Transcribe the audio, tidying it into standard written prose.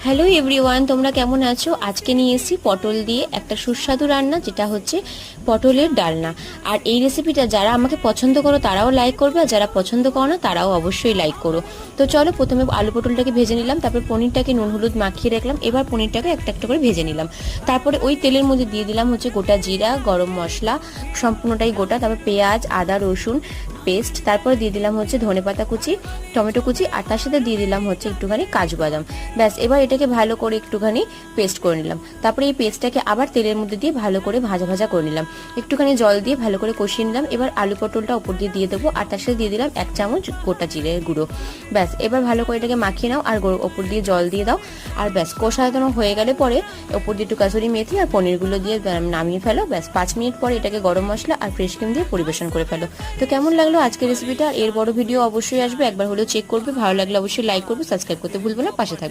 Hello everyone, তোমরা কেমন আছো? আজকে নিয়ে এসেছি পটল দিয়ে একটা সুস্বাদু রান্না, যেটা হচ্ছে পটলের ডালনা। আর এই রেসিপিটা যারা আমাকে পছন্দ করো তারাও লাইক করবে, আর যারা পছন্দ করো না তারাও অবশ্যই লাইক করো। তো চলো, প্রথমে আলু পটলটাকে ভেজে নিলাম, তারপর পনিরটাকে নুন হলুদ মাখিয়ে রাখলাম। এবার পনিরটাকে একটা একটা করে ভেজে নিলাম। তারপরে ওই তেলের মধ্যে দিয়ে দিলাম হচ্ছে গোটা জিরা, গরম মশলা সম্পূর্ণটাই গোটা, তারপর পেঁয়াজ, আদা, রসুন পেস্ট, তারপরে দিয়ে দিলাম হচ্ছে ধনেপাতা কুচি, টমেটো কুচি, আর তার সাথে দিয়ে দিলাম হচ্ছে একটুখানি কাজু বাদাম। ব্যাস, এবার এটাকে ভালো করে একটুখানি পেস্ট করে নিলাম। তারপরে এই পেস্টটাকে আবার তেলের মধ্যে দিয়ে ভালো করে ভাজা ভাজা করে নিলাম। একটুখানি জল দিয়ে ভালো করে কষিয়ে নিলাম। এবার আলু পটলটা উপর দিয়ে দিয়ে দেবো, আর তার সাথে দিয়ে দিলাম 1 চামচ গোটা জিরের গুঁড়ো। ব্যাস, এবার ভালো করে এটাকে মাখিয়ে নাও, আর ওপর দিয়ে জল দিয়ে দাও। আর ব্যাস, কষানো হয়ে গেলে পরে ওপর দিয়ে একটু কাসুরি মেথি আর পনিরগুলো দিয়ে নামিয়ে ফেলো। ব্যাস, 5 মিনিট পরে এটাকে গরম মশলা আর ফ্রেশ ক্রিম দিয়ে পরিবেশন করে ফেলো। তো কেমন লাগলো আজকের রেসিপিটা? এর বড় ভিডিও অবশ্যই আসবে, একবার হলেও চেক করবে। ভালো লাগলে অবশ্যই লাইক করবে, সাবস্ক্রাইব করতে ভুলবে না, পাশে থাকবে।